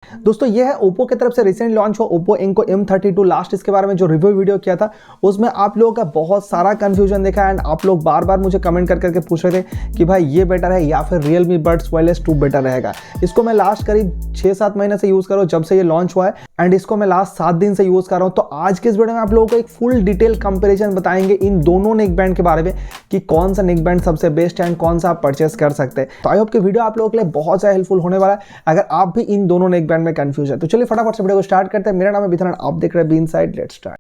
दोस्तों ये है ओप्पो की तरफ से रिसेंट लॉन्च हुआ ओप्पो एंको M32। लास्ट इसके बारे में जो रिव्यू वीडियो किया था उसमें आप लोगों का बहुत सारा कंफ्यूजन देखा एंड आप लोग बार बार मुझे कमेंट कर करके पूछ रहे थे कि भाई ये बेटर है या फिर Realme Buds Wireless 2 बेटर रहेगा। इसको मैं लास्ट करीब 6-7 महीने से यूज़ कर रहा हूँ जब से ये लॉन्च हुआ है एंड इसको मैं लास्ट 7 दिन से यूज़ कर रहा हूँ। तो आज के इस वीडियो में आप लोगों को एक फुल डिटेल कंपेरिजन बताएंगे इन दोनों नेक बैंड के बारे में कि कौन सा नेक बैंड सबसे बेस्ट है एंड कौन सा आप परचेस कर सकते हैं। तो आई होप कि वीडियो आप लोगों के लिए बहुत ज़्यादा हेल्पफुल होने वाला है अगर आप भी इन दोनों नेक बैंड में कंफ्यूज है। तो चलिए फटाफट से वीडियो को स्टार्ट करते हैं। मेरा नाम है विथान, आप देख रहे हैं be inside. Let's start.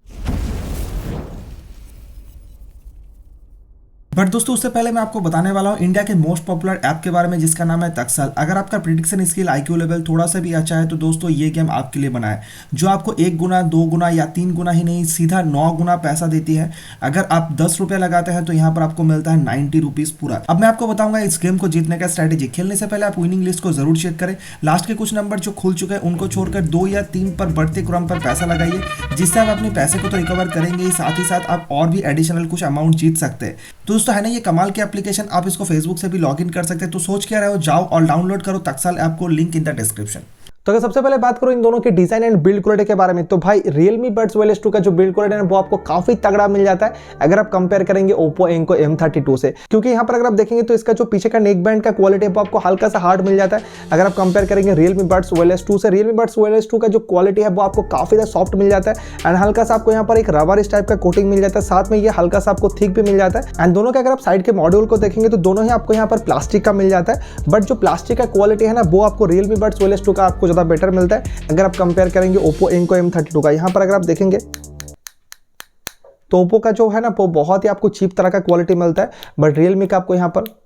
But दोस्तों उससे पहले मैं आपको बताने वाला हूँ इंडिया के मोस्ट पॉपुलर ऐप के बारे में जिसका नाम है तक्सल। अगर आपका प्रिडिक्शन स्किल IQ लेवल थोड़ा सा भी अच्छा है तो दोस्तों ये गेम आपके लिए बना है, जो आपको 1 गुना 2 गुना या 3 गुना ही नहीं सीधा 9 गुना पैसा देती है। अगर आप 10 रुपये लगाते हैं तो यहाँ पर आपको मिलता है 90 रुपीज़ पूरा। अब मैं आपको बताऊंगा इस गेम को जीतने का स्ट्रैटेजी। खेलने से पहले आप विनिंग लिस्ट को जरूर चेक करें। लास्ट के कुछ नंबर जो खुल चुके हैं उनको छोड़कर 2 या 3 पर बढ़ते क्रम पर पैसा लगाइए, जिससे आप अपने पैसे को तो रिकवर करेंगे ही, साथ ही साथ आप और भी एडिशनल कुछ अमाउंट जीत सकते हैं। तो दोस्तों है ना ये कमाल की एप्लीकेशन, आप इसको फेसबुक से भी लॉगिन कर सकते हैं। तो सोच क्या रहे हो, जाओ और डाउनलोड करो तक्सल ऐप को, लिंक इन द डिस्क्रिप्शन। तो अगर सबसे पहले बात करो इन दोनों के डिजाइन एंड बिल्ड क्वालिटी के बारे में तो भाई Realme Buds Wireless 2 का जो बिल्ड क्वालिटी है वो आपको काफी तगड़ा मिल जाता है अगर आप कंपेयर करेंगे Oppo Enco M32 से। क्योंकि यहाँ पर अगर आप देखेंगे तो इसका जो पीछे का नेक बैंड का क्वालिटी है वो आपको हल्का सा हार्ड मिल जाता है अगर आप कंपेयर करेंगे Realme Buds Wireless 2 से। Realme Buds Wireless 2 का जो क्वालिटी है वो आपको काफी ज्यादा सॉफ्ट मिल जाता है एंड हल्का सा आपको यहाँ पर एक रबर टाइप का कोटिंग मिल जाता है, साथ में ये हल्का सा आपको थिक भी मिल जाता है। एंड दोनों के अगर आप साइड के मॉड्यूल को देखेंगे तो दोनों ही आपको यहाँ पर प्लास्टिक का मिल जाता है, बट जो प्लास्टिक का क्वालिटी है ना वो आपको Realme Buds Wireless 2 का आपको ज्यादा बेटर मिलता है अगर आप कंपेयर करेंगे Oppo Enco M32 का। यहाँ पर अगर आप देखेंगे तो Oppo का जो है ना वो बहुत ही आपको चीप तरह का क्वालिटी मिलता है, बट Realme का आपको यहाँ पर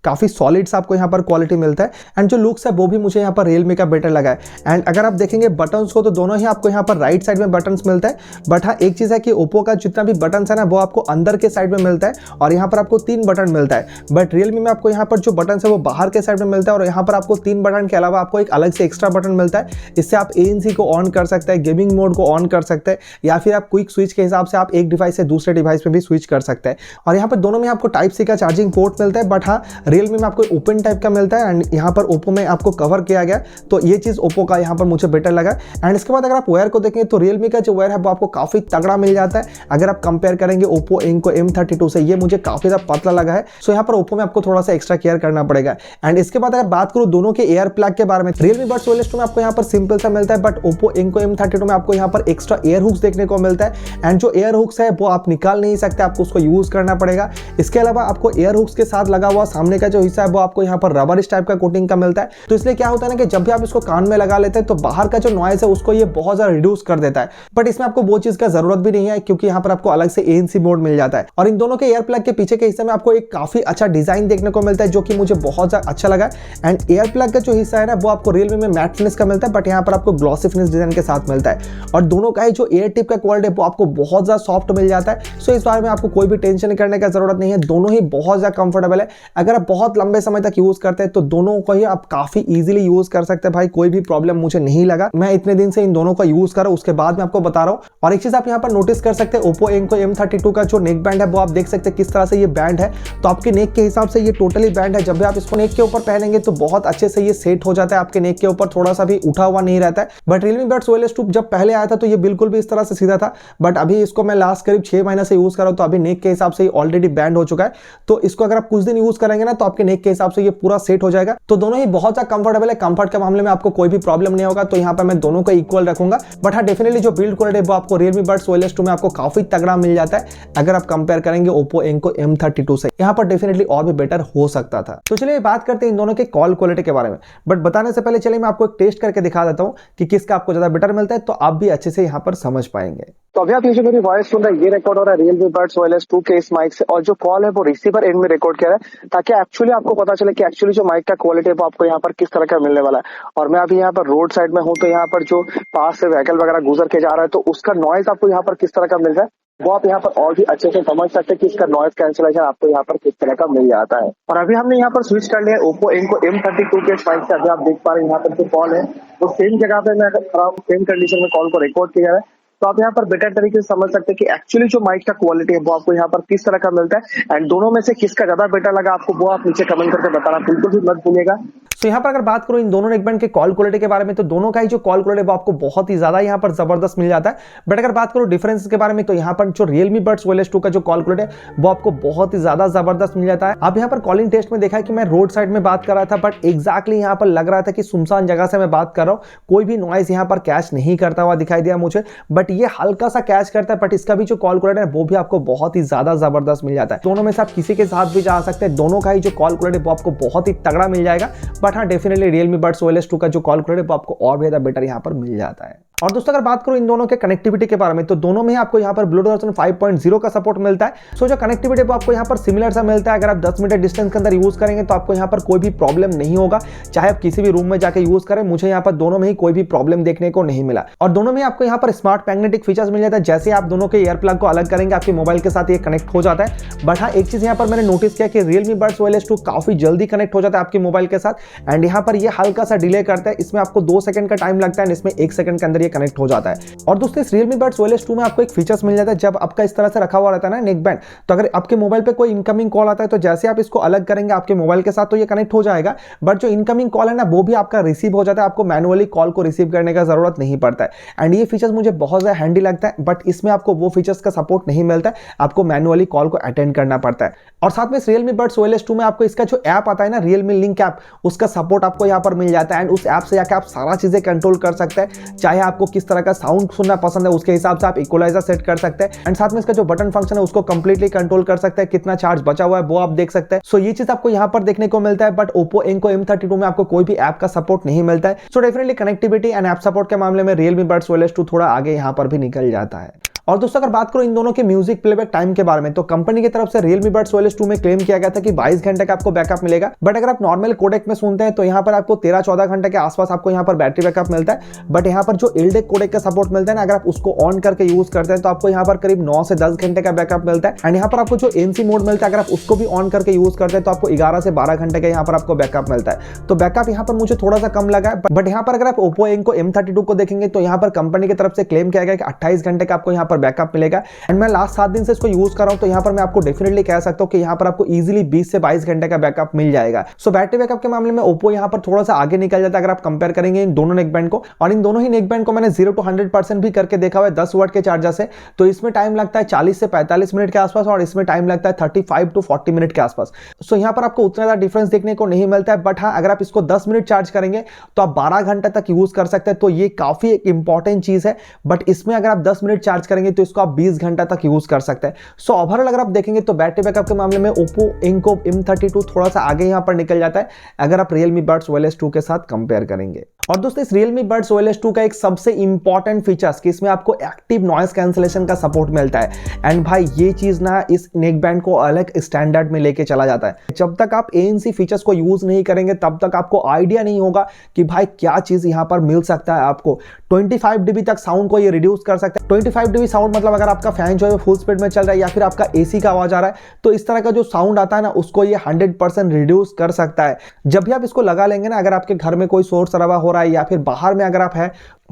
काफ़ी सॉलिड सा आपको यहाँ पर क्वालिटी मिलता है एंड जो लुक्स है वो भी मुझे यहाँ पर Realme का बेटर लगा है। एंड अगर आप देखेंगे बटन्स को तो दोनों ही आपको यहाँ पर राइट साइड में बटन्स मिलता है, बट हाँ एक चीज़ है कि Oppo का जितना भी बटन्स है ना वो आपको अंदर के साइड में मिलता है और यहाँ पर आपको 3 बटन मिलता है, बट Realme में आपको यहाँ पर जो बटन्स है वो बाहर के साइड में मिलता है और यहाँ पर आपको 3 बटन के अलावा आपको एक अलग से एक्स्ट्रा बटन मिलता है। इससे आप ANC को ऑन कर सकते हैं, गेमिंग मोड को ऑन कर सकते हैं या फिर आप क्विक स्विच के हिसाब से आप एक डिवाइस से दूसरे डिवाइस में भी स्विच कर सकते हैं। और यहाँ पर दोनों में आपको Type-C का चार्जिंग पोर्ट मिलता है, बट हाँ Realme में आपको ओपन टाइप का मिलता है एंड यहाँ पर Oppo में आपको कवर किया गया, तो ये चीज Oppo का यहाँ पर मुझे बेटर लगा। एंड इसके बाद अगर आप वायर को देखेंगे तो Realme का जो वायर है वो आपको काफी तगड़ा मिल जाता है अगर आप कंपेयर करेंगे Oppo Enco M32 से। ये मुझे काफी ज्यादा पतला लगा है, सो यहाँ पर Oppo में आपको थोड़ा सा एक्स्ट्रा केयर करना पड़ेगा। एंड इसके बाद अगर बात करूँ दोनों के एयर प्लग के बारे में, Realme Buds Wireless 2 में आपको यहाँ पर सिंपल सा मिलता है, बट Oppo Enco M32 में आपको यहाँ पर एक्स्ट्रा एयर हुक्स देखने को मिलता है एंड जो एयर हुक्स है वो आप निकाल नहीं सकते, आपको उसको यूज करना पड़ेगा। इसके अलावा आपको एयर हुक्स के साथ लगा हुआ सामने का जो हिस्सा है वो आपको यहाँ पर रबर टाइप का कोटिंग का मिलता है। तो इसलिए क्या होता है ना कि जब भी आप इसको कान में लगा लेते हैं तो बाहर का जो नॉइज है उसको ये बहुत ज्यादा रिड्यूस कर देता है, बट इसमें आपको वो चीज का जरूरत भी नहीं है क्योंकि यहाँ पर आपको अलग से ANC मोड मिल जाता है। और इन दोनों के एयर प्लग के पीछे के हिस्से में आपको एक काफी अच्छा डिजाइन देखने को मिलता है जो कि मुझे बहुत ज्यादा अच्छा लगा। एंड एयर प्लग का जो हिस्सा है ना वो आपको Realme में मैट फिनिश का मिलता है, बट यहाँ पर आपको ग्लॉसी फिनिश डिजाइन के साथ मिलता है। और दोनों का ही जो एयर टिप का क्वालिटी है वो आपको बहुत ज्यादा सॉफ्ट मिल जाता है, सो इस बारे में आपको कोई भी टेंशन करने का जरूरत नहीं है। दोनों ही बहुत ज्यादा कंफर्टेबल है, अगर आप बहुत लंबे समय तक यूज करते हैं तो दोनों को ही आप काफी इजीली यूज कर सकते हैं। भाई कोई भी प्रॉब्लम मुझे नहीं लगा, मैं इतने दिन से इन दोनों का यूज कर रहा हूं, उसके बाद मैं आपको बता रहा हूं। और एक चीज आप यहाँ पर नोटिस कर सकते हैं Oppo Enco M32 का जो नेक बैंड है वो आप देख सकते हैं किस तरह से ये बैंड है, तो आपके नेक के हिसाब से ये टोटली बैंड है। जब भी आप इसको नेक के ऊपर पहनेंगे तो बहुत अच्छे से ये सेट हो जाता है आपके नेक के ऊपर, थोड़ा सा भी उठा हुआ नहीं रहता है। बट Realme Buds Wireless 2 जब पहले आया था तो ये बिल्कुल भी इस तरह से सीधा था, बट अभी इसको मैं लास्ट करीब 6 महीने से यूज कर रहा हूं तो अभी नेक के हिसाब से ऑलरेडी बैंड हो चुका है। तो इसको अगर आप कुछ दिन यूज करेंगे ना तो आपके नेक के हिसाब से ये पूरा सेट हो जाएगा। तो दोनों ही बहुत ज्यादा कंफर्टेबल है, कंफर्ट के मामले में आपको कोई भी प्रॉब्लम नहीं होगा, तो यहाँ पर मैं दोनों को इक्वल रखूंगा। बट हाँ डेफिनेटली जो बिल्ड क्वालिटी है वो आपको Realme Buds Wireless 2 में आपको काफी तगड़ा मिल जाता है अगर आप कंपेयर करेंगे Oppo Enco M32 से। यहाँ पर डेफिनेटली और भी बेटर हो सकता था। तो चलिए बात करते हैं इन दोनों के कॉल क्वालिटी के बारे में, बट बताने से पहले चलिए मैं आपको एक टेस्ट करके दिखा देता हूँ कि किसका आपको ज्यादा बेटर मिलता है, तो आप भी अच्छे से यहाँ पर समझ पाएंगे। तो अभी आप ये जो मेरी वॉइस सुन रहे हैं ये रिकॉर्ड हो रहा है Realme Buds Wireless 2 के इस माइक से, और जो कॉल है वो रिसीवर एंड में रिकॉर्ड किया है ताकि एक्चुअली आपको पता चले कि एक्चुअली जो माइक का क्वालिटी है वो आपको यहाँ पर किस तरह का मिलने वाला है। और मैं अभी यहाँ पर रोड साइड में हूँ तो यहाँ पर जो पास से व्हीकल वगैरह गुजर के जा रहा है तो उसका नॉइज आपको यहाँ पर किस तरह का मिल रहा है वो आप यहाँ पर और भी अच्छे से समझ सकते हैं कि इसका नॉइज कैंसिलेशन आपको यहाँ पर किस तरह का मिल जाता है। और अभी हमने यहाँ पर स्विच कर लिया Oppo Enco M32 के माइक से। अभी आप देख पा रहे हैं यहाँ पर जो कॉल है वो सेम जगह पे मैं खड़ा हूँ, सेम कंडीशन में कॉल को रिकॉर्ड किया है। तो आप यहाँ पर बेटर तरीके से समझ सकते हैं कि एक्चुअली जो माइक का क्वालिटी है वो आपको यहाँ पर किस तरह का मिलता है। एंड दोनों में से किसका ज्यादा बेटर लगा आपको वो आप नीचे कमेंट करके बताना बिल्कुल भी मत भूलिएगा। तो यहाँ पर अगर बात करूं इन दोनों नेकबैंड के कॉल क्वालिटी के बारे में, तो दोनों का ही जो कॉल क्वालिटी है वो आपको बहुत ही ज्यादा यहाँ पर जबरदस्त मिल जाता है। बट अगर बात करूं डिफरेंस के बारे में, तो यहाँ पर जो Realme Buds Wireless 2 का जो कॉल क्वालिटी है वो आपको बहुत ही ज्यादा जबरदस्त मिल जाता है। अब यहाँ पर कॉलिंग टेस्ट में देखा है कि मैं रोड साइड में बात कर रहा था, बट एग्जैक्टली यहाँ पर लग रहा था कि सुनसान जगह से मैं बात कर रहा हूँ, कोई भी नॉइज यहाँ पर कैच नहीं करता हुआ दिखाई दिया मुझे। बट ये हल्का सा कैच करता है, बट इसका भी जो कॉल क्वालिटी है वो भी आपको बहुत ही ज्यादा जबरदस्त मिल जाता है। दोनों में से आप किसी के साथ भी जा सकते हैं, दोनों का ही जो कॉल क्वालिटी वो आपको बहुत ही तगड़ा मिल जाएगा। बट हाँ, डेफिनेटली Realme Buds Wireless 2 का जो कॉल क्वालिटी वो आपको और भी ज्यादा बेटर यहाँ पर मिल जाता है। और दोस्तों अगर बात करूं इन दोनों के कनेक्टिविटी के बारे में, तो दोनों में आपको यहाँ पर ब्लूटूथ वर्जन 5.0 का सपोर्ट मिलता है। सो जो कनेक्टिविटी वो आपको यहाँ पर सिमिलर सा मिलता है। अगर आप 10 मीटर डिस्टेंस के अंदर यूज करेंगे तो आपको यहाँ पर कोई भी प्रॉब्लम नहीं होगा, चाहे आप किसी भी रूम में जाकर यूज करें। मुझे यहाँ पर दोनों में ही कोई भी प्रॉब्लम देखने को नहीं मिला। और दोनों में आपको यहाँ पर स्मार्ट मैग्नेटिक फीचर्स मिल जाता है। जैसे आप दोनों के ईयर प्लग को अलग करेंगे आपके मोबाइल के साथ ये कनेक्ट हो जाता है। बट हाँ, एक चीज यहाँ पर मैंने नोटिस किया कि Realme Buds Wireless 2 काफी जल्दी कनेक्ट हो जाता है आपके मोबाइल के साथ। एंड यहाँ पर ये हल्का सा डिले करता है, इसमें आपको 2 सेकंड का टाइम लगता है, इसमें 1 सेकंड के अंदर ये कनेक्ट हो जाता है। और दोस्तों इस Realme Buds Wireless 2 में आपको एक फीचर्स मिल जाता है, जब आपका इस तरह से रखा हुआ रहता है ना नेक बैंड, तो अगर आपके मोबाइल पे कोई इनकमिंग कॉल आता है तो जैसे आप इसको अलग करेंगे आपके मोबाइल के साथ तो ये कनेक्ट हो जाएगा। बट जो इनकमिंग कॉल है ना वो भी आपका रिसीव हो जाता है, आपको मैनुअली कॉल को रिसीव करने का जरूरत नहीं पड़ता है। एंड ये फीचर्स मुझे बहुत ज्यादा हैंडी लगता है। बट इसमें आपको वो फीचर्स का सपोर्ट नहीं मिलता है, आपको मैनुअली कॉल को अटेंड करना पड़ता है। और साथ में इस Realme Buds Wireless 2 में आपको इसका जो ऐप आता है ना Realme Link ऐप, उसका सपोर्ट आपको यहाँ पर मिल जाता है। एंड उस ऐप से जाकर आप सारा चीजें कंट्रोल कर सकते हैं, चाहे आपको किस तरह का साउंड सुनना पसंद है उसके हिसाब से आप इक्वलाइजर सेट कर सकते हैं। एंड साथ में इसका जो बटन फंक्शन है उसको कंप्लीटली कंट्रोल कर सकते हैं, कितना चार्ज बचा हुआ है वो आप देख सकते हैं। सो ये चीज आपको यहाँ पर देखने को मिलता है। बट Oppo Enco M32 में आपको कोई भी ऐप का सपोर्ट नहीं मिलता है। So definitely connectivity and app support के मामले में Realme Buds Wireless 2 थोड़ा आगे यहाँ पर भी निकल जाता है। और दोस्तों अगर बात करो इन दोनों के म्यूजिक प्लेबैक टाइम के बारे में, तो कंपनी की तरफ से Realme Buds Wireless 2 में क्लेम किया गया था कि 22 घंटे का आपको बैकअप मिलेगा। बट अगर आप नॉर्मल कोडेक में सुनते हैं तो यहाँ पर आपको 13-14 घंटे के आसपास आपको यहाँ पर बैटरी बैकअप मिलता है। बट यहाँ पर जो इल्डेक कोडेक का सपोर्ट मिलता है ना, अगर आप उसको ऑन करके यूज करते हैं तो आपको यहाँ पर करीब 9 से 10 घंटे का बैकअप मिलता है। एंड यहाँ पर आपको जो NC मोड मिलता है, अगर आप उसको भी ऑन करके यूज करते हैं तो आपको 11 से 12 घंटे का यहाँ पर आपको बैकअप मिलता है। तो बैकअप यहाँ पर मुझे थोड़ा सा कम लगा है। बट यहाँ पर अगर आप Oppo Enco M32 को देखेंगे तो यहाँ पर कंपनी की तरफ से क्लेम किया गया कि 28 घंटे का आपको यहाँ पर बैकअप मिलेगा। एंड मैं लास्ट 7 दिन से इसको यूज कर रहा हूं, तो यहाँ पर मैं आपको डेफिनेटली कह सकता हूं कि यहाँ पर आपको इजीली 20 से 22 घंटे का बैकअप मिल जाएगा। सो बैटरी बैकअप के मामले में Oppo यहाँ पर थोड़ा सा आगे निकल जाता है अगर आप कंपेयर करेंगे इन दोनों नेकबैंड को। और इन दोनों ही नेकबैंड को मैंने 0 to 100% भी करके देखा हुआ है 10 वाट के चार्जर से, तो इसमें टाइम लगता है 40 से 45 मिनट के आसपास और इसमें टाइम लगता है 35 to 40 मिनट के आसपास। सो यहाँ पर आपको उतना ज्यादा डिफरेंस देखने को नहीं मिलता है। बट हाँ, अगर आप इसको 10 मिनट चार्ज करेंगे तो आप 12 घंटे तक यूज कर सकते हैं, तो ये काफी एक इंपॉर्टेंट चीज है। बट इसमें अगर आप 10 मिनट चार्ज करेंगे तो इसको आप 20 घंटा तक यूज कर सकते हैं। सो ओवरऑल अगर आप देखेंगे तो बैटरी बैकअप के मामले में Oppo Enco M32 थोड़ा सा आगे यहाँ पर निकल जाता है अगर आप Realme Buds Wireless 2 के साथ कंपेयर करेंगे। और दोस्तों इस Realme Buds Wireless 2 का एक सबसे इंपॉर्टेंट फीचर्स कि इसमें आपको एक्टिव नॉइस कैंसलेशन का सपोर्ट मिलता है। एंड भाई ये चीज ना इस नेक बैंड को अलग स्टैंडर्ड में लेके चला जाता है। जब तक आप ANC फीचर्स को यूज नहीं करेंगे तब तक आपको आइडिया नहीं होगा कि भाई क्या चीज यहाँ पर मिल सकता है। आपको 25 dB तक साउंड को ये रिड्यूस कर सकता है। 25 dB साउंड मतलब अगर आपका फैन जो है फुल स्पीड में चल रहा है या फिर आपका AC का आवाज आ रहा है तो इस तरह का जो साउंड आता है ना उसको ये 100% रिड्यूस कर सकता है। जब भी आप इसको लगा लेंगे ना, अगर आपके घर में कोई शोर शराबा हो रहा है या फिर बाहर में अगर आप है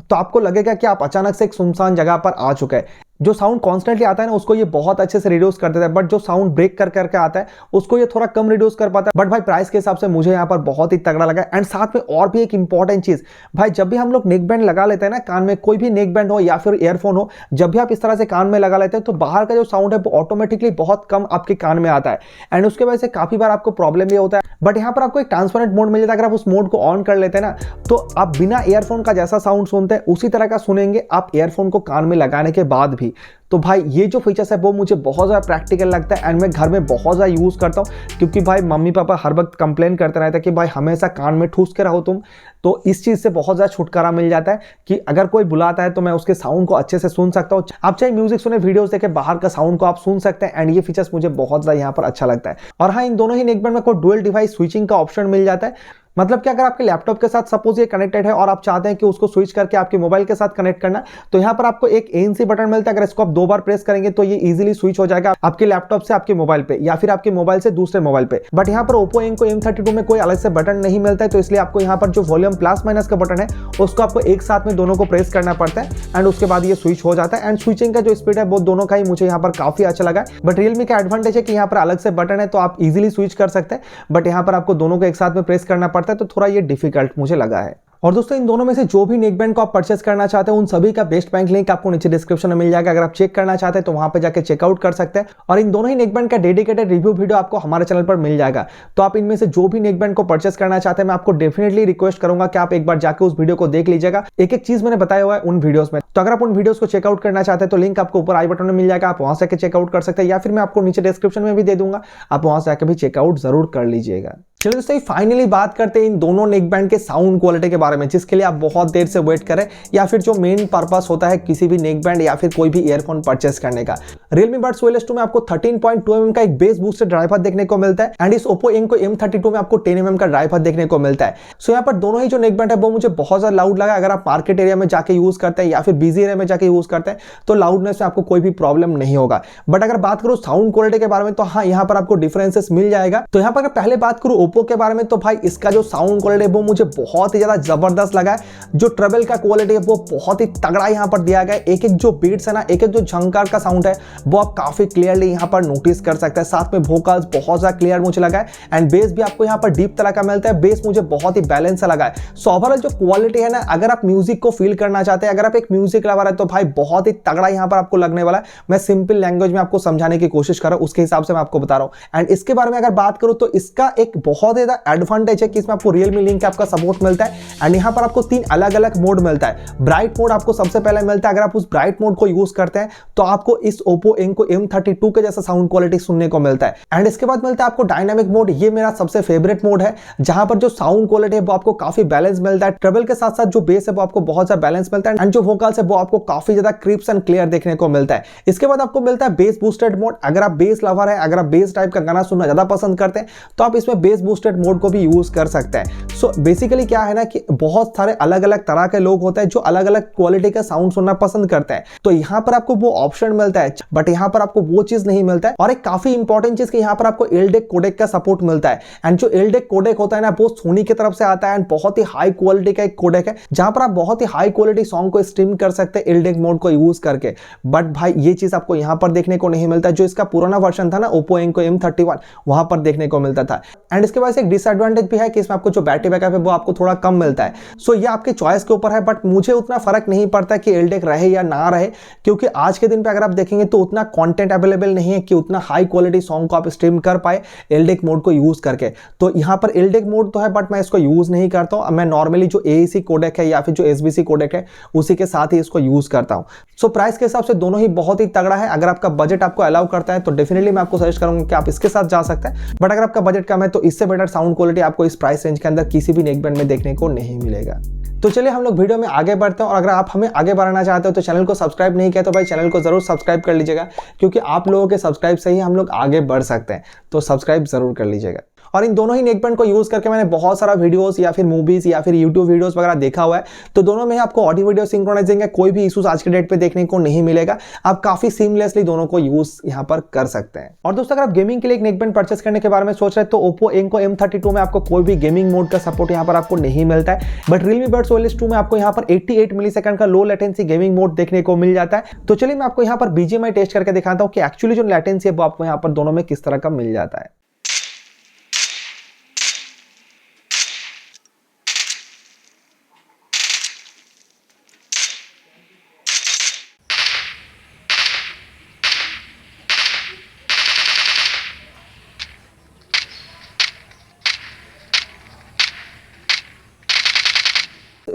तो आपको लगेगा कि आप अचानक से एक सुनसान जगह पर आ चुके हैं। जो साउंड कॉन्स्टेंटली आता है ना उसको ये बहुत अच्छे से रिड्यूस कर देता है, बट जो साउंड ब्रेक कर करके आता है उसको ये थोड़ा कम रिड्यूस कर पाता है। बट भाई प्राइस के हिसाब से मुझे यहाँ पर बहुत ही तगड़ा लगा। एंड साथ में और भी एक इंपॉर्टेंट चीज, भाई जब भी हम लोग नेक बैंड लगा लेते हैं ना कान में, कोई भी नेक बैंड हो या फिर ईयरफोन हो, जब भी आप इस तरह से कान में लगा लेते हैं तो बाहर का जो साउंड है वो ऑटोमेटिकली बहुत कम आपके कान में आता है। एंड उसके वजह से काफी बार आपको प्रॉब्लम भी होता है। बट यहाँ पर आपको एक ट्रांसपेरेंट मोड मिल जाता है, अगर आप उस मोड को ऑन कर लेते हैं ना तो आप बिना ईयरफोन का जैसा साउंड सुनते हैं उसी तरह का सुनेंगे आप ईयरफोन को कान में लगाने के बाद भी। तो भाई ये जो फीचर्स है वो मुझे बहुत ज़्यादा प्रैक्टिकल लगता है। एंड मैं घर में बहुत ज़्यादा यूज़ करता हूँ क्योंकि भाई मम्मी पापा हर वक्त कंप्लेन करते रहते हैं कि भाई हमेशा कान में ठूस के रहो तुम। तो इस चीज़ से बहुत ज़्यादा छुटकारा मिल जाता है कि अगर कोई बुलाता है तो मैं उसके साउंड को अच्छे से सुन सकता हूँ। आप चाहे म्यूजिक सुने, वीडियोस देखे, बाहर का साउंड को आप सुन सकते हैं। एंड ये फीचर्स मुझे बहुत ज़्यादा यहाँ पर अच्छा लगता है। और हाँ, इन दोनों ही नेकबैंड में कोई डुअल डिवाइस स्विचिंग का ऑप्शन मिल जाता है। मतलब कि अगर आपके लैपटॉप के साथ सपोज ये कनेक्टेड है और आप चाहते हैं कि उसको स्विच करके आपके मोबाइल के साथ कनेक्ट करना, तो यहाँ पर आपको एक ANC बटन मिलता है। अगर इसको आप 2 बार प्रेस करेंगे तो ये इजीली स्विच हो जाएगा आपके लैपटॉप से आपके मोबाइल पे या फिर आपके मोबाइल से दूसरे मोबाइल पे। बट यहाँ पर Oppo Enco M32 में कोई अलग से बटन नहीं मिलता है, तो इसलिए आपको यहाँ पर जो वॉल्यूम प्लस माइनस का बटन है उसको आपको एक साथ में दोनों को प्रेस करना पड़ता है एंड उसके बाद ये स्विच हो जाता है। एंड स्विचिंग का जो स्पीड है वो दोनों का ही मुझे यहाँ पर काफी अच्छा लगा। बट Realme का एडवांटेज है कि यहाँ पर अलग से बटन है तो आप इजीली स्विच कर सकते हैं, बट यहाँ पर आपको दोनों को एक साथ में प्रेस करना पड़ता है, तो थोड़ा ये डिफिकल्ट मुझे लगा है। और दोस्तों इन दोनों में से जो भी नेकबैंड को आप परचेस करना चाहते हैं उन सभी का बेस्ट बैंक लिंक आपको नीचे डिस्क्रिप्शन में मिल जाएगा। अगर आप चेक करना चाहते हैं तो वहां पे जाके चेकआउट कर सकते हैं और इन दोनों ही नेकबैंड का डेडिकेटेड रिव्यू वीडियो आपको हमारे चैनल पर मिल जाएगा। तो आप इनमें से जो भी नेकबैंड को परचेस करना चाहते हैं मैं आपको डेफिनेटली रिक्वेस्ट करूंगा कि आप एक बार जाकर उस वीडियो को देख लीजिएगा। एक एक चीज मैंने बताया हुआ है उन वीडियोस में, तो अगर आप उन वीडियोस को चेकआउट करना चाहते हैं तो लिंक आपको ऊपर आई बटन में मिल जाएगा, आप वहां से चेकआउट कर सकते हैं या फिर मैं आपको नीचे डिस्क्रिप्शन में भी दे दूंगा, आप वहां से आकर भी चेकआउट जरूर कर लीजिएगा। चलिए दोस्तों फाइनली बात करते हैं इन दोनों नेकबैंड के साउंड क्वालिटी के बारे में, जिसके लिए आप बहुत देर से वेट करें या फिर जो मेन पर्पस होता है किसी भी नेकबैंड या फिर कोई भी ईयरफोन परचेस करने का। Realme Buds OLS 2 में आपको 13.2 mm का एक बेस बूस्टेड ड्राइवर देखने को मिलता है एंड इस Oppo Enco M32 में आपको 10 mm का ड्राइवर देखने को मिलता है। सो यहाँ पर दोनों ही जो नेकबैंड है वो मुझे बहुत ज्यादा लाउड लगा। अगर आप मार्केट एरिया में जाके यूज करते हैं या फिर बिजी एरिया में जाके यूज करते हैं तो लाउडनेस में आपको कोई भी प्रॉब्लम नहीं होगा। बट अगर बात करूं साउंड क्वालिटी के बारे में तो हाँ यहाँ पर आपको डिफरेंसेस मिल जाएगा। तो यहाँ पर अगर पहले बात करूं Oppo के बारे में तो भाई इसका जो साउंड क्वालिटी है वो मुझे बहुत ही ज्यादा जबरदस्त लगा है। जो ट्रेबल का क्वालिटी है वो बहुत ही तगड़ा यहाँ पर दिया गया है। एक एक जो बीट्स है ना, एक एक जो झंकार का साउंड है वो आप काफी क्लियरली यहाँ पर नोटिस कर सकते हैं। साथ में वोकल्स बहुत ज्यादा क्लियर मुझे लगा है एंड बेस भी आपको यहाँ पर डीप तरह का मिलता है। बेस मुझे बहुत ही बैलेंस सा लगा है। सो ओवरऑल जो क्वालिटी है ना, अगर आप म्यूजिक को फील करना चाहते हैं, अगर आप एक म्यूजिक लवर है तो भाई बहुत ही तगड़ा यहाँ पर आपको लगने वाला है। मैं सिंपल लैंग्वेज में आपको समझाने की कोशिश कर रहा हूँ, उसके हिसाब से मैं आपको बता रहा हूँ। एंड इसके बारे में अगर बात करूँ तो इसका एक बहुत ही ज्यादा एडवांटेज है कि इसमें आपको Realme लिंक आपका सपोर्ट मिलता है एंड यहाँ पर आपको 3 अलग अलग मोड मिलता है। ब्राइट मोड आपको सबसे पहले मिलता है। अगर आप उस ब्राइट मोड को यूज करते हैं तो आपको इस Oppo Enco M32 के जैसा साउंड क्वालिटी सुनने को मिलता है। एंड इसके बाद मिलता है आपको डायनामिक मोड। ये मेरा सबसे फेवरेट मोड है जहां पर जो साउंड क्वालिटी है वो आपको काफी बैलेंस मिलता है। ट्रेबल के साथ साथ जो बेस है वो आपको बहुत ज्यादा बैलेंस मिलता है एंड जो वोकल्स है वो आपको काफी ज्यादा क्रिस्प एंड क्लियर देखने को मिलता है। इसके बाद आपको मिलता है बेस बूस्टेड मोड। अगर आप बेस लवर है, अगर आप बेस टाइप का गाना सुनना ज्यादा पसंद करते हैं तो आप इसमें बेस बूस्टेड मोड को भी यूज कर सकते हैं। सो बेसिकली क्या है ना कि बहुत सारे अलग अलग तरह के लोग होते हैं जो अलग अलग क्वालिटी का साउंड सुनना पसंद करते हैं, तो यहाँ पर आपको वो ऑप्शन मिलता है। बट यहाँ पर आपको वो चीज नहीं मिलता है। और एक काफी इंपॉर्टेंट चीज कि यहाँ पर आपको एलडेक कोडेक का सपोर्ट मिलता है एंड जो एलडेक कोडेक होता है ना वो सोनी की तरफ से आता है एंड बहुत ही हाई क्वालिटी का एक कोडेक है जहां पर आप बहुत ही हाई क्वालिटी सॉन्ग को स्ट्रीम कर सकते हैं एलडेक मोड को यूज करके। बट भाई ये चीज आपको यहाँ पर देखने को नहीं मिलता। जो इसका पुराना वर्जन था ना Oppo Enco M31 वहां पर देखने को मिलता था। एंड इसके बाद एक डिसएडवांटेज भी है कि इसमें आपको जो बैटरी बैकअप है वो आपको थोड़ा कम मिलता है। सो ये आपके चॉइस के ऊपर है, बट मुझे उतना फर्क नहीं पड़ता कि एलडेक रहे या ना रहे, क्योंकि आज के दिन पे अगर आप देखेंगे तो उतना कंटेंट अवेलेबल नहीं है कि उतना हाई क्वालिटी सॉन्ग को आप स्ट्रीम कर पाए एलडेक मोड को यूज करके। तो यहाँ पर एलडेक मोड तो है बट मैं इसको यूज नहीं करता हूँ। मैं नॉर्मली जो AAC कोडेक है या फिर जो SBC कोडेक है उसी के साथ ही इसको यूज करता हूँ। सो प्राइस के हिसाब से दोनों ही बहुत ही तगड़ा है। अगर आपका बजट आपको अलाउ करता है तो डेफिनेटली मैं आपको सजेस्ट करूंगा कि आप इसके साथ जा सकते हैं। बट अगर आपका बजट कम है तो इससे बेटर साउंड क्वालिटी आपको इस प्राइस रेंज के अंदर किसी भी नेकबैंड में देखने को नहीं मिलेगा। तो चलिए हम लोग वीडियो में आगे बढ़ते हैं और अगर आप हमें आगे बढ़ाना चाहते हो तो चैनल को सब्सक्राइब नहीं किया तो भाई चैनल को जरूर सब्सक्राइब कर लीजिएगा, क्योंकि आप लोगों के सब्सक्राइब से ही हम लोग आगे बढ़ सकते हैं। तो सब्सक्राइब जरूर कर लीजिएगा। और इन दोनों ही नेकबैंड को यूज करके मैंने बहुत सारा वीडियोस या फिर मूवीज या फिर यूट्यूब वीडियोस वगैरह देखा हुआ है। तो दोनों में आपको ऑडियो वीडियो सिंक्रोनाइजिंग का कोई भी इशूज आज के डेट पे देखने को नहीं मिलेगा। आप काफी सीमलेसली दोनों को यूज यहाँ पर कर सकते हैं। और दोस्तों अगर आप गेमिंग के लिए एक नेकबैंड परचेस करने के बारे में सोच रहे हैं तो Oppo Enco M32 में आपको कोई भी गेमिंग मोड का सपोर्ट यहाँ पर आपको नहीं मिलता है। बट Realme Buds OLS 2 में आपको यहाँ पर 88 मिलीसेकंड का लो लेटेंसी गेमिंग मोड देखने को मिल जाता है। तो चलिए मैं आपको यहाँ पर BGMI टेस्ट करके दिखाता हूँ कि एक्चुअली जो लेटेंसी है वो आपको यहाँ पर दोनों में किस तरह का मिल जाता है।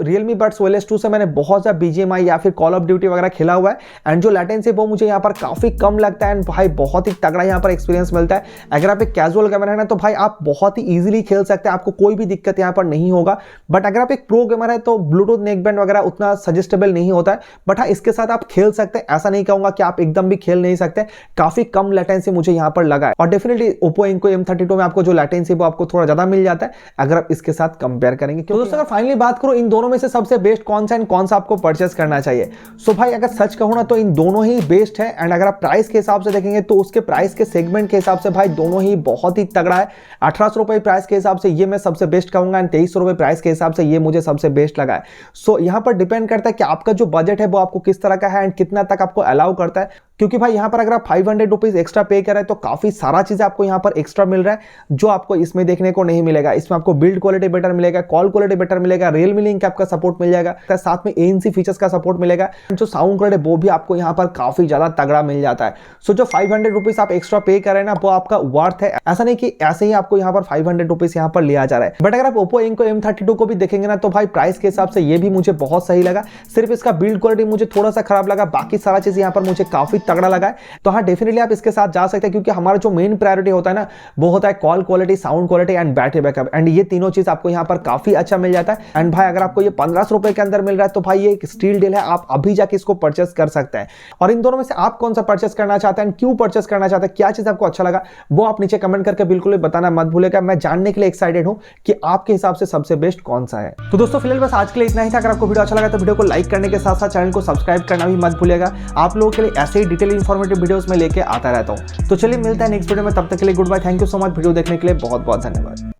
Realme Buds OLS 2 से मैंने बहुत सा BGMI या फिर कॉल ऑफ ड्यूटी वगैरह खेला हुआ है एंड जो लेटेंसी वो मुझे यहाँ पर काफी कम लगता है एंड भाई बहुत ही तगड़ा यहाँ पर एक्सपीरियंस मिलता है। अगर आप एक कैजुअल गेमर है ना तो भाई आप बहुत ही इजीली खेल सकते हैं, आपको कोई भी दिक्कत यहाँ पर नहीं होगा। बट अगर आप एक प्रो गेमर है तो ब्लूटूथ नेकबैंड वगैरह उतना सजेस्टेबल नहीं होता है, बट हाँ इसके साथ आप खेल सकते हैं, ऐसा नहीं कहूंगा कि आप एकदम भी खेल नहीं सकते। काफी कम लेटेंसी मुझे यहाँ पर लगा है और डेफिनेटली Oppo Enco M32 में आपको जो लेटेंसी वो आपको थोड़ा ज्यादा मिल जाता है अगर आप इसके साथ कंपेयर करेंगे। तो दोस्तों अगर फाइनली बात करो इन दोनों में से सबसे बेस्ट कौन सा एंड कौन सा आपको परचेस करना चाहिए, सो भाई अगर सच कहूं ना तो इन दोनों ही बेस्ट है एंड अगर आप प्राइस के हिसाब से देखेंगे तो उसके प्राइस के सेगमेंट के हिसाब से भाई दोनों ही बहुत ही तगड़ा है। 1800 रुपए प्राइस के हिसाब से ये मैं सबसे बेस्ट कहूंगा एंड 2300 रुपए प्राइस के हिसाब से ये मुझे सबसे बेस्ट लगा है। सो यहाँ पर डिपेंड करता है कि आपका जो बजट है वो आपको किस तरह का है एंड कितना तक आपको अलाउ करता है, क्योंकि भाई यहाँ पर अगर आप 500 रुपीज एक्स्ट्रा पे कर रहे हैं तो काफी सारा चीजें आपको यहाँ पर एक्स्ट्रा मिल रहा है जो आपको इसमें देखने को नहीं मिलेगा। इसमें आपको बिल्ड क्वालिटी बेटर मिलेगा, कॉल क्वालिटी बेटर मिलेगा, Realme लिंक आपका सपोर्ट मिल जाएगा, साथ में ANC फीचर्स का सपोर्ट मिलेगा, जो साउंड क्वालिटी वो भी आपको यहाँ पर काफी ज्यादा तगड़ा मिल जाता है। सो जो 500 रुपीज आप एक्स्ट्रा पे कर रहे हैं ना वो आपका वर्थ है, ऐसा नहीं कि ऐसे ही आपको यहाँ पर 500 रुपीज यहाँ पर लिया जा रहा है। बट अगर आप Oppo Enco M32 को भी देखेंगे ना तो भाई प्राइस के हिसाब से ये भी मुझे बहुत सही लगा, सिर्फ इसका बिल्ड क्वालिटी मुझे थोड़ा सा खराब लगा, बाकी सारा चीज यहाँ पर मुझे काफी तगड़ा लगा है। तो हाँ डेफिनेटली आप इसके साथ जा सकते हैं, क्योंकि हमारा जो मेन प्रायोरिटी होता है ना वो होता है call quality, sound quality and battery backup, and ये तीनों चीज आपको यहाँ पर काफी अच्छा मिल जाता है। एंड भाई अगर आपको ये 1500 रुपए के अंदर मिल रहा है तो भाई ये एक स्टील डील है, आप अभी जाके इसको परचेस कर सकते हैं। और इन दोनों में से आप कौन सा परचेस करना चाहते हैं, क्यों परचेस करना चाहते हैं, क्या चीज आपको अच्छा लगा वो आप नीचे कमेंट करके बिल्कुल भी बताना मत भूलेगा। मैं जानने के लिए एक्साइटेड हूं कि आपके हिसाब से सबसे बेस्ट कौन सा है। तो दोस्तों फिलहाल बस आज के लिए इतना ही था। अगर आपको वीडियो अच्छा लगा तो वीडियो को लाइक करने के साथ साथ चैनल को सब्सक्राइब करना भी मत भूलिएगा। आप लोगों के लिए ऐसे ही डिटेल इंफॉर्मेटिव वीडियोस में लेके आता रहता हूं। तो चलिए मिलता है नेक्स्ट वीडियो में, तब तक के लिए goodbye, thank you so much video देखने के लिए, बहुत बहुत धन्यवाद।